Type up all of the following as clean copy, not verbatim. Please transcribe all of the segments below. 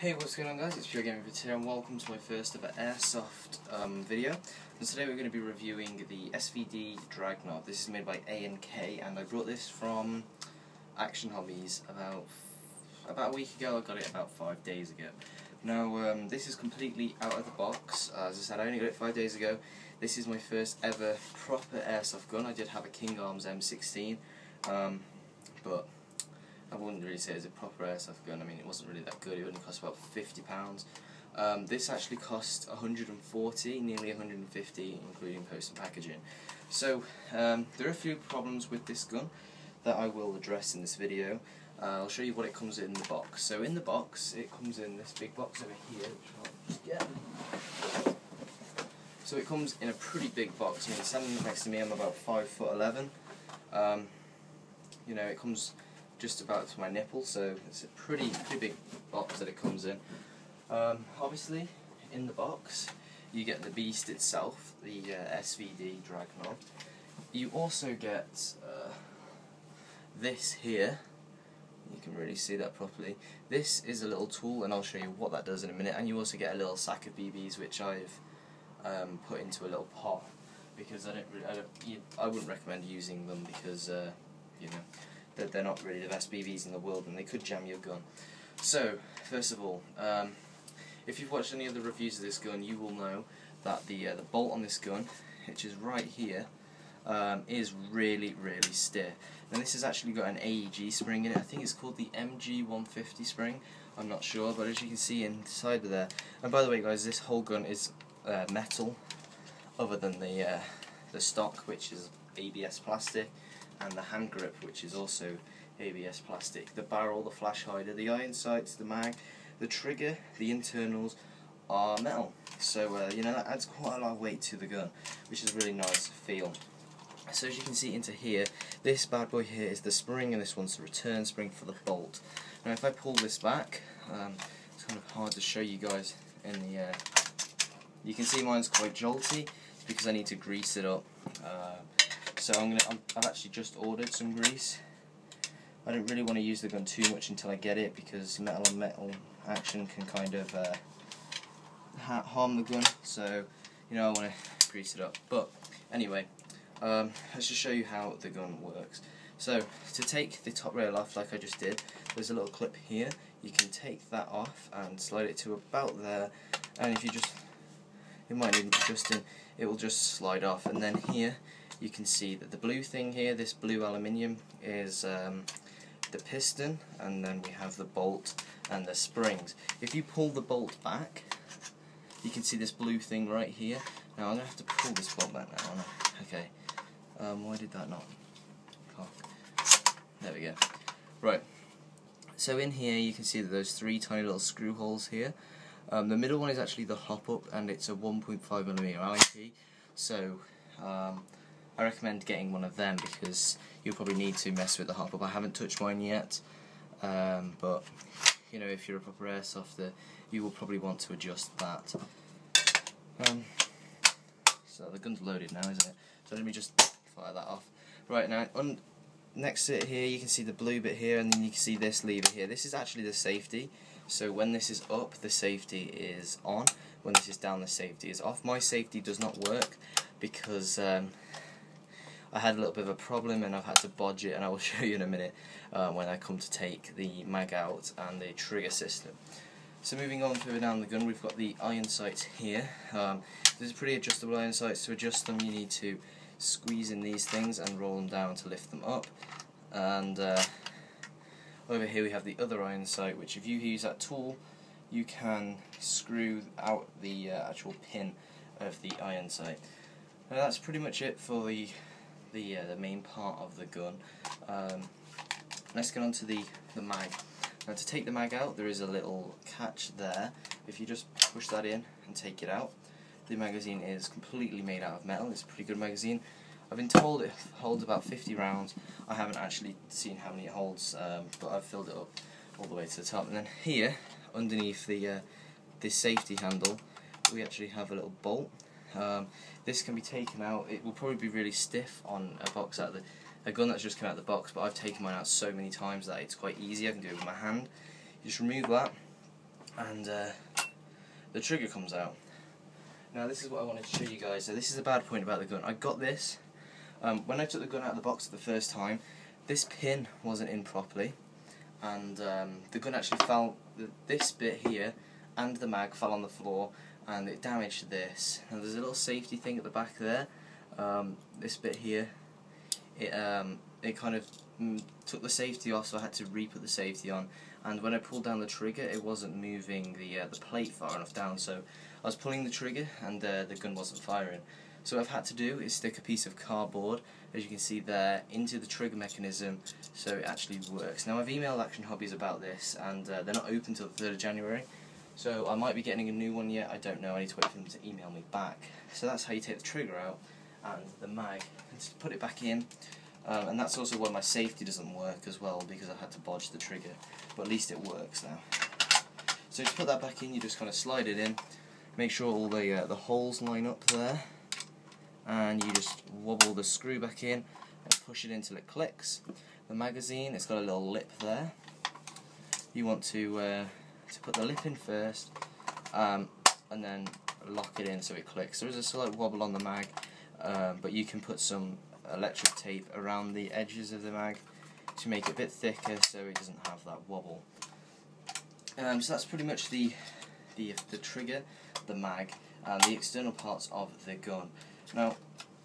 Hey, what's going on guys, it's Pure Gaming here and welcome to my first ever Airsoft video. And today we're going to be reviewing the SVD Dragunov. This is made by A&K and I brought this from Action Hobbies about a week ago. I got it about 5 days ago. Now this is completely out of the box. As I said, I only got it 5 days ago. This is my first ever proper Airsoft gun. I did have a King Arms M16, but I wouldn't really say it's a proper airsoft gun. I mean, it wasn't really that good. It only cost about £50. This actually cost 140, nearly 150, including post and packaging. So there are a few problems with this gun that I will address in this video. I'll show you what it comes in the box. So in the box, it comes in this big box over here, which I'll just get. So it comes in a pretty big box. I mean, standing next to me, I'm about 5'11". You know, it comes just about to my nipple, so it's a pretty big box that it comes in. Obviously, in the box, you get the beast itself, the SVD Dragunov. You also get this here. You can really see that properly. This is a little tool, and I'll show you what that does in a minute. And you also get a little sack of BBs, which I've put into a little pot because I wouldn't recommend using them because you know, that they're not really the best BBs in the world and they could jam your gun. So, first of all, if you've watched any other reviews of this gun, you will know that the bolt on this gun, which is right here, is really stiff. And this has actually got an AEG spring in it. I think it's called the MG150 spring. I'm not sure, but as you can see inside of there. And by the way, guys, this whole gun is metal, other than the stock, which is ABS plastic, and the hand grip, which is also ABS plastic. The barrel, the flash hider, the iron sights, the mag, the trigger, the internals are metal. So you know, that adds quite a lot of weight to the gun, which is really nice to feel. So as you can see into here, this bad boy here is the spring, and this one's the return spring for the bolt. Now if I pull this back, it's kind of hard to show you guys in the you can see mine's quite jolty. It's because I need to grease it up. So I've actually just ordered some grease. I don't really want to use the gun too much until I get it, because metal on metal action can kind of harm the gun. So you know, I want to grease it up. But anyway, let's just show you how the gun works. So to take the top rail off, like I just did, there's a little clip here. You can take that off and slide it to about there, and if you just, it might need adjusting, it will just slide off. And then here you can see that the blue thing here, this blue aluminium, is the piston, and then we have the bolt and the springs. If you pull the bolt back, you can see this blue thing right here. Now I'm going to have to pull this bolt back now, aren't I? Okay. Why did that not? Oh. There we go. Right. So in here you can see that there's 3 tiny little screw holes here. The middle one is actually the hop up, and it's a 1.5mm A&K. So I recommend getting one of them because you'll probably need to mess with the hop up. I haven't touched mine yet, but you know, if you're a proper airsofter, you will probably want to adjust that. So the gun's loaded now, isn't it? So let me just fire that off. Right, now next to it here you can see the blue bit here, and then you can see this lever here. This is actually the safety. So when this is up, the safety is on. When this is down, the safety is off. My safety does not work because I had a little bit of a problem and I've had to bodge it, and I will show you in a minute when I come to take the mag out and the trigger system. So moving on further down the gun, we've got the iron sights here. There's pretty adjustable iron sights. To adjust them, you need to squeeze in these things and roll them down to lift them up. And over here we have the other iron sight, which if you use that tool, you can screw out the actual pin of the iron sight. Now that's pretty much it for the main part of the gun. Let's get on to the mag. Now to take the mag out, there is a little catch there. If you just push that in and take it out, the magazine is completely made out of metal. It's a pretty good magazine. I've been told it holds about 50 rounds. I haven't actually seen how many it holds, but I've filled it up all the way to the top. And then here, underneath the safety handle, we actually have a little bolt. This can be taken out. It will probably be really stiff on a gun that's just come out of the box, but I've taken mine out so many times that it's quite easy. I can do it with my hand. You just remove that, and the trigger comes out. Now this is what I wanted to show you guys. So this is a bad point about the gun. I got this when I took the gun out of the box the first time. This pin wasn't in properly, and the gun actually fell. This bit here and the mag fell on the floor, and it damaged this. And there's a little safety thing at the back there. This bit here, it kind of took the safety off, so I had to re-put the safety on. And when I pulled down the trigger, it wasn't moving the plate far enough down, so I was pulling the trigger and the gun wasn't firing. So what I've had to do is stick a piece of cardboard, as you can see there, into the trigger mechanism so it actually works. Now I've emailed Action Hobbies about this, and they're not open until the 3rd of January, so I might be getting a new one yet, I don't know, I need to wait for them to email me back. So that's how you take the trigger out and the mag, and just put it back in. And that's also why my safety doesn't work as well, because I had to bodge the trigger, but at least it works now. So to put that back in, you just kind of slide it in, make sure all the holes line up there, and you just wobble the screw back in and push it until it clicks. The magazine, it's got a little lip there. You want to put the lip in first, and then lock it in so it clicks. There is a slight wobble on the mag, but you can put some electric tape around the edges of the mag to make it a bit thicker so it doesn't have that wobble. So that's pretty much the trigger, the mag, and the external parts of the gun. Now,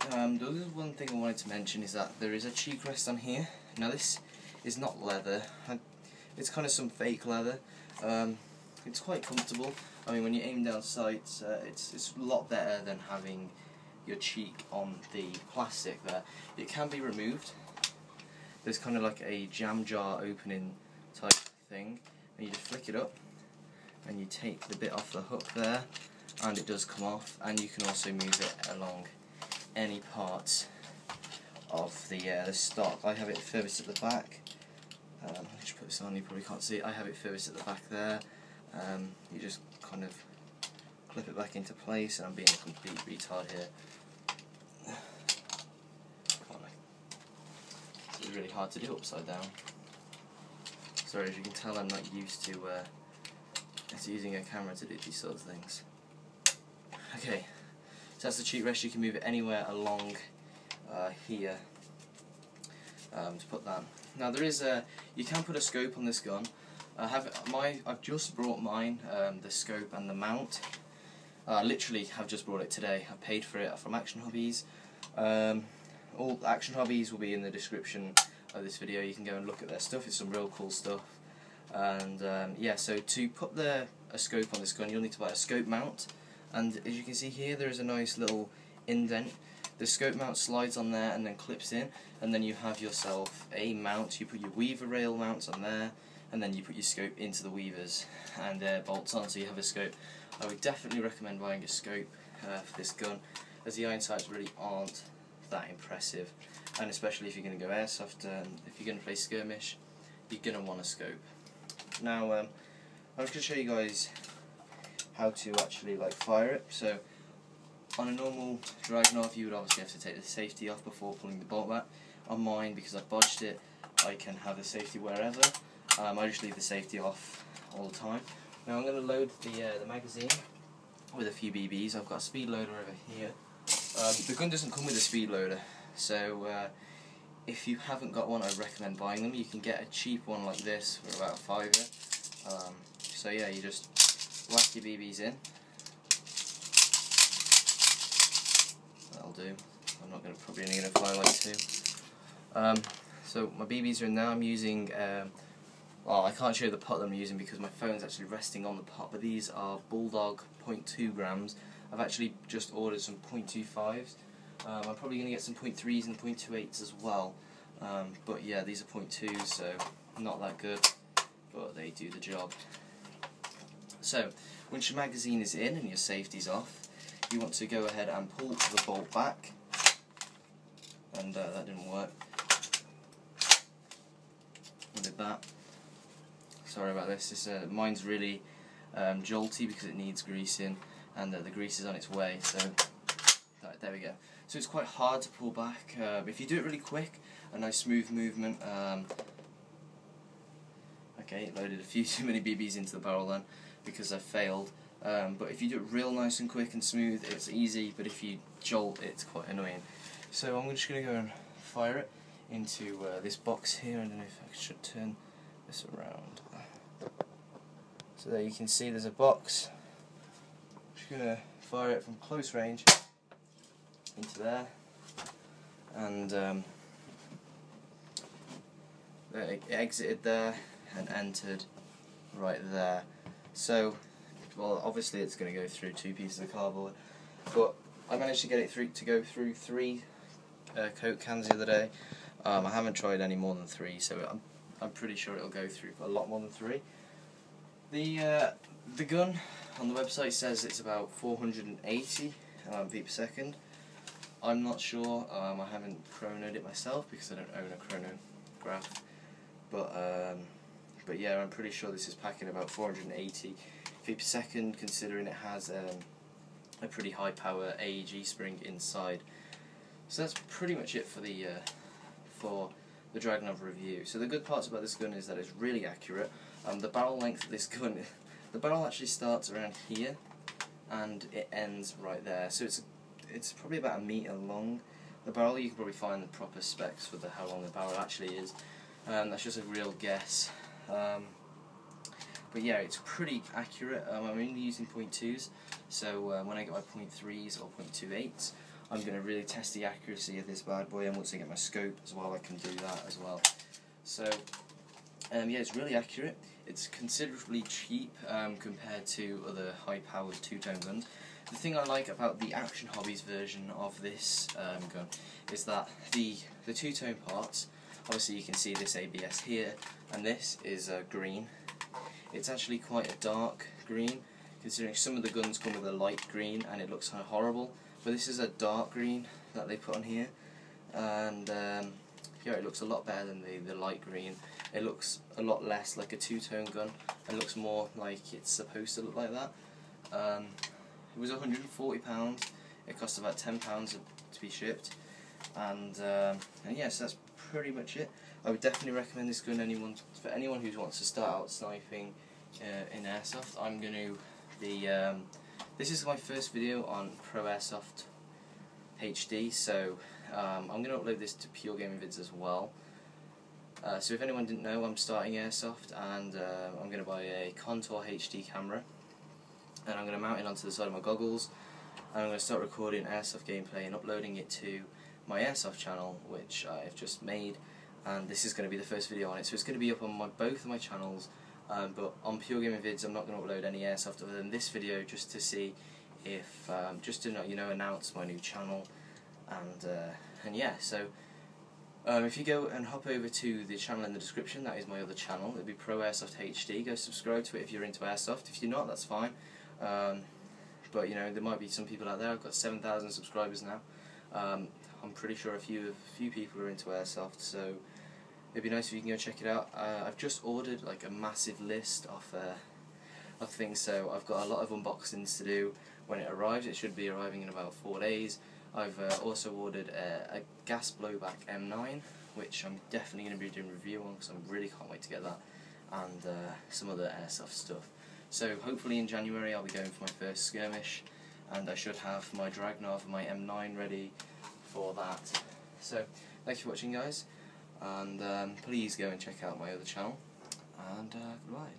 the other one thing I wanted to mention is that there is a cheek rest on here. Now this is not leather, it's kind of some fake leather. It's quite comfortable. I mean, when you aim down sights, it's a lot better than having your cheek on the plastic there. It can be removed. There's kind of like a jam jar opening type thing, and you just flick it up and you take the bit off the hook there, and it does come off, and you can also move it along any parts of the stock. I have it furthest at the back. I'll just put this on, you probably can't see it. I have it furthest at the back there. You just kind of clip it back into place, and I'm being a complete retard here. It's really hard to do upside down. Sorry, as you can tell, I'm not used to using a camera to do these sort of things. Okay, so that's the cheek rest. You can move it anywhere along here to put that. Now there is you can put a scope on this gun. I've just brought mine, the scope and the mount. Literally, I've just brought it today. I paid for it from Action Hobbies. All Action Hobbies will be in the description of this video. You can go and look at their stuff. It's some real cool stuff. And yeah, so to put a scope on this gun, you'll need to buy a scope mount. And as you can see here, there is a nice little indent. The scope mount slides on there and then clips in, and then you have yourself a mount. You put your weaver rail mounts on there, and then you put your scope into the weavers, and bolts on, so you have a scope. I would definitely recommend buying a scope for this gun, as the iron sights really aren't that impressive, and especially if you're going to go airsoft, if you're going to play skirmish, you're going to want a scope. Now, I'm just going to show you guys how to actually fire it. So, on a normal Dragunov, you would obviously have to take the safety off before pulling the bolt back. On mine, because I bodged it, I can have the safety wherever. I just leave the safety off all the time. Now I'm going to load the magazine with a few BBs. I've got a speed loader over here. The gun doesn't come with a speed loader, so if you haven't got one, I recommend buying them. You can get a cheap one like this for about £5. So yeah, you just whack your BBs in. That'll do. I'm not probably only going to fire like 2. So my BBs are in now. I'm using, well, I can't show you the pot that I'm using because my phone's actually resting on the pot, but these are Bulldog 0.2 grams. I've actually just ordered some 0.25s. I'm probably going to get some 0.3s and 0.28s as well. But yeah, these are 0.2s, so not that good, but they do the job. So, once your magazine is in and your safety's off, you want to go ahead and pull the bolt back. And that didn't work. I did that. Sorry about this. Mine's really jolty because it needs greasing, and the grease is on its way. So there we go. So it's quite hard to pull back. If you do it really quick, a nice smooth movement. Okay, loaded a few too many BBs into the barrel then. because I failed. But if you do it real nice and quick and smooth, it's easy, but if you jolt, it's quite annoying. So I'm just going to go and fire it into this box here. I don't know if I should turn this around. So there you can see there's a box. I'm just going to fire it from close range into there, and it exited there and entered right there. So, well, obviously it's going to go through 2 pieces of cardboard, but I managed to get it to go through 3 Coke cans the other day. I haven't tried any more than 3, so I'm pretty sure it'll go through a lot more than 3. The gun on the website says it's about 480 feet per second. I'm not sure. I haven't chronoed it myself because I don't own a chronograph. But yeah, I'm pretty sure this is packing about 480 feet per second, considering it has a pretty high power AEG spring inside. So that's pretty much it for the Dragunov review. So the good parts about this gun is that it's really accurate. The barrel length of this gun, the barrel actually starts around here and it ends right there. So it's probably about 1 meter long. The barrel, you can probably find the proper specs for how long the barrel actually is. That's just a real guess. But yeah, it's pretty accurate. I'm only using .2s, so when I get my .3s or .28s, I'm going to really test the accuracy of this bad boy, and once I get my scope as well, I can do that as well. So yeah, it's really accurate. It's considerably cheap compared to other high-powered 2-tone guns. The thing I like about the Action Hobbies version of this gun is that the 2-tone parts, obviously you can see this ABS here, and this is green. It's actually quite a dark green, considering some of the guns come with a light green and it looks kind of horrible, but this is a dark green that they put on here, and yeah, it looks a lot better than the light green. It looks a lot less like a 2-tone gun, and it looks more like it's supposed to look like that. It was £140, it cost about £10 to be shipped, and yes, that's pretty much it. I would definitely recommend this gun for anyone who wants to start out sniping in Airsoft. I'm going to be, this is my first video on Pro Airsoft HD, so I'm going to upload this to Pure Gaming Vids as well. So if anyone didn't know, I'm starting Airsoft, and I'm going to buy a Contour HD camera, and I'm going to mount it onto the side of my goggles, and I'm going to start recording Airsoft gameplay and uploading it to my Airsoft channel, which I've just made, and this is going to be the first video on it. So it's going to be up on both of my channels, but on Pure Gaming Vids I'm not going to upload any Airsoft other than this video, just to see if, just to announce my new channel, and yeah, so if you go and hop over to the channel in the description, that is my other channel. It'll be Pro Airsoft HD. Go subscribe to it if you're into Airsoft. If you're not, that's fine. But there might be some people out there. I've got 7,000 subscribers now. I'm pretty sure a few people are into Airsoft, so it'd be nice if you can go check it out. I've just ordered like a massive list of things, so I've got a lot of unboxings to do when it arrives. It should be arriving in about 4 days. I've also ordered a gas blowback M9, which I'm definitely going to be doing a review on, because I really can't wait to get that, and some other Airsoft stuff. So hopefully in January I'll be going for my first skirmish, and I should have my Dragunov and my M9 ready for that. So thanks for watching, guys, and please go and check out my other channel, and goodbye.